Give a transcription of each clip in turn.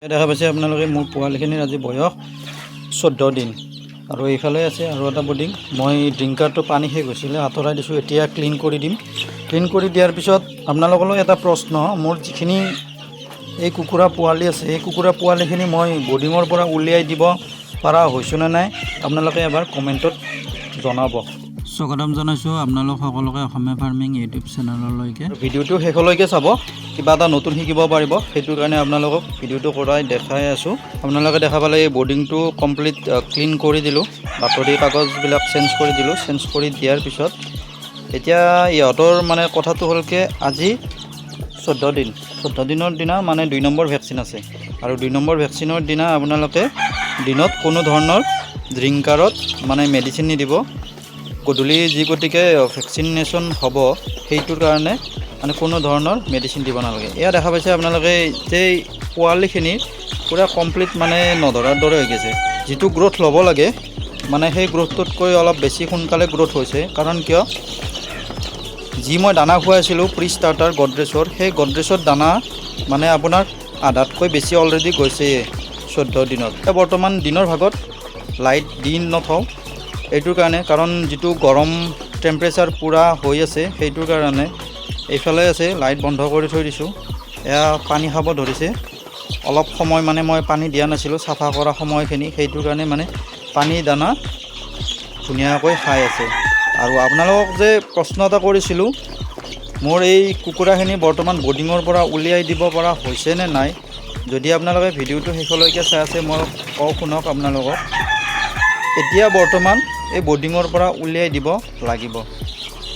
দেখা পাইছে আপোনালোকে মোৰ পোৱালিখিনিৰ আজি বয়স 14 দিন আৰু এইফালে আছে আৰু এটা বডিং মই ড্ৰিংকাৰটো পানী শেষ হৈছিলে আঁতৰাই দিছোঁ এতিয়া ক্লিন কৰি দিম ক্লিন কৰি দিয়াৰ পিছত আপোনালোকলৈ এটা প্ৰশ্ন মোৰ যিখিনি এই কুকুৰা পোৱালি আছে এই কুকুৰা পোৱালিখিনি মই বডিঙৰ পৰা উলিয়াই দিব পৰা হৈছোঁ নে নাই আপোনালোকে এবাৰ কমেণ্টত জনাব স্বাগতম জনাইছোঁ আপোনালোক সকলোকে অসমীয়া ফাৰ্মিং ইউটিউব চেনেললৈকে ভিডিঅ'টো শেষলৈকে চাব কিবা এটা নতুন শিকিব পাৰিব সেইটোৰ কাৰণে আপোনালোকক ভিডিঅ'টো কৰাই দেখাই আছোঁ আপোনালোকে দেখা পালে এই বৰ্ডিংটো কমপ্লিট ক্লিন কৰি দিলোঁ বাতৰি কাগজবিলাক চেঞ্জ কৰি দিলোঁ চেঞ্জ কৰি দিয়াৰ পিছত এতিয়া ইহঁতৰ মানে কথাটো হ'লকে আজি 14 দিনৰ দিনা মানে 2 নম্বৰ ভেকচিন আছে আৰু 2 নম্বৰ ভেকচিনৰ দিনা আপোনালোকে দিনত কোনো ধৰণৰ ড্ৰিংকাৰত মানে মেডিচিন নিদিব গধূলি যি গতিকে ভেকচিনেশ্যন হ'ব সেইটোৰ কাৰণে মানে কোনো ধৰণৰ মেডিচিন দিব নালাগে এয়া দেখা পাইছে আপোনালোকে যে পোৱালিখিনি পুৰা কমপ্লিট মানে নধৰাৰ দৰে হৈ গৈছে যিটো গ্ৰোথ ল'ব লাগে মানে সেই গ্ৰোথটোতকৈ অলপ বেছি সোনকালে গ্ৰোথ হৈছে কাৰণ কিয় যি মই দানা খুৱাইছিলোঁ প্ৰি ষ্টাৰ্টাৰ গডৰেজৰ সেই গডৰেজৰ দানা মানে আপোনাৰ আধাতকৈ বেছি অলৰেডি গৈছে 14 দিনত বৰ্তমান দিনৰ ভাগত লাইট দি নথওঁ এইটোৰ কাৰণে কাৰণ যিটো গৰম টেম্পাৰেচাৰ পুৰা হৈ আছে সেইটোৰ কাৰণে এইফালে আছে লাইট বন্ধ কৰি থৈ দিছোঁ এয়া পানী খাব ধৰিছে অলপ সময় মানে মই পানী দিয়া নাছিলোঁ চাফা কৰা সময়খিনি সেইটোৰ কাৰণে মানে পানী দানা ধুনীয়াকৈ খাই আছে আৰু আপোনালোকক যে প্ৰশ্ন এটা কৰিছিলোঁ মোৰ এই কুকুৰাখিনি বৰ্তমান বৰ্ডিঙৰ পৰা উলিয়াই দিব পৰা হৈছে নে নাই যদি আপোনালোকে ভিডিঅ'টো শেষলৈকে চাই আছে মই কওঁ শুনক আপোনালোকক এতিয়া বৰ্তমান এই বৰ্ডিঙৰ পৰা উলিয়াই দিব লাগিব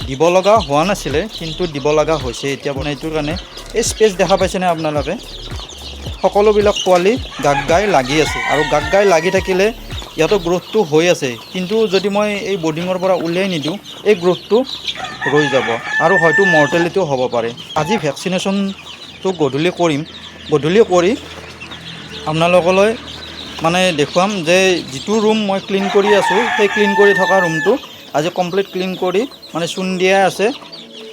দিব লগা হোৱা নাছিলে কিন্তু দিব লগা হৈছে এতিয়া মানে এইটোৰ কাৰণে এই স্পেচ দেখা পাইছেনে আপোনালোকে সকলোবিলাক পোৱালি গাই লাগি আছে আৰু গাই লাগি থাকিলে ইয়াতো গ্ৰোথটো হৈ আছে কিন্তু যদি মই এই বৰ্ডিঙৰ পৰা উলিয়াই নিদিওঁ এই গ্ৰোথটো ৰৈ যাব আৰু হয়তো মৰ্টেলিটিও হ'ব পাৰে আজি ভেকচিনেশ্যনটো গধূলি কৰি আপোনালোকলৈ মানে দেখুৱাম যে যিটো ৰুম মই ক্লিন কৰি আছোঁ সেই ক্লিন কৰি থকা ৰুমটো আজি কমপ্লিট ক্লিন কৰি মানে চূণ দিয়া আছে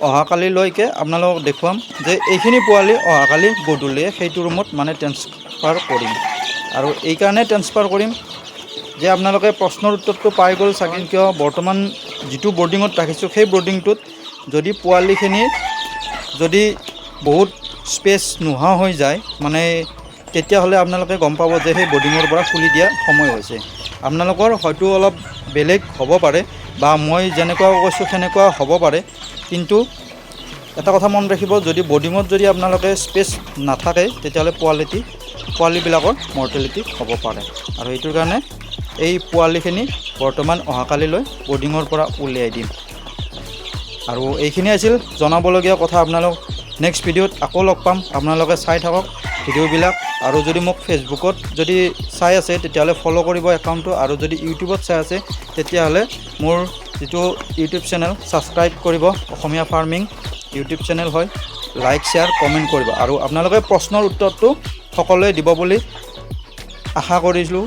অহাকালিলৈকে আপোনালোকক দেখুৱাম যে এইখিনি পোৱালি অহাকালি গধূলিয়ে সেইটো ৰুমত মানে ট্ৰেন্সফাৰ কৰিম আৰু এইকাৰণে ট্ৰেন্সফাৰ কৰিম যে আপোনালোকে প্ৰশ্নৰ উত্তৰটো পাই গ'ল চাগে কিয় বৰ্তমান যিটো বৰ্ডিঙত ৰাখিছোঁ সেই বৰ্ডিংটোত যদি পোৱালিখিনি যদি বহুত স্পেচ নোহোৱা হৈ যায় মানে তেতিয়াহ'লে আপোনালোকে গম পাব যে সেই বৰ্ডিঙৰ পৰা খুলি দিয়া সময় হৈছে আপোনালোকৰ হয়তো অলপ বেলেগ হ'ব পাৰে বা মই যেনেকুৱা কৈছোঁ সেনেকুৱা হ'ব পাৰে কিন্তু এটা কথা মন ৰাখিব যদি বৰ্ডিঙত যদি আপোনালোকে স্পেচ নাথাকে তেতিয়াহ'লে পোৱালিবিলাকৰ মৰ্টেলিটি হ'ব পাৰে আৰু এইটোৰ কাৰণে এই পোৱালিখিনি বৰ্তমান অহাকালিলৈ বৰ্ডিঙৰ পৰা উলিয়াই দিম আৰু এইখিনি আছিল জনাবলগীয়া কথা আপোনালোক নেক্সট ভিডিঅ'ত আকৌ লগ পাম আপোনালোকে চাই থাকক ভিডিঅ'বিলাক আৰু যদি মোক ফেচবুকত যদি চাই আছে তেতিয়াহ'লে ফ'ল' কৰিব একাউণ্টটো আৰু যদি ইউটিউবত চাই আছে তেতিয়াহ'লে মোৰ যিটো ইউটিউব চেনেল ছাবস্ক্ৰাইব কৰিব অসমীয়া ফাৰ্মিং ইউটিউব চেনেল হয় লাইক শ্বেয়াৰ কমেণ্ট কৰিব আৰু আপোনালোকে প্ৰশ্নৰ উত্তৰটো সকলোৱে দিব বুলি আশা কৰিছিলোঁ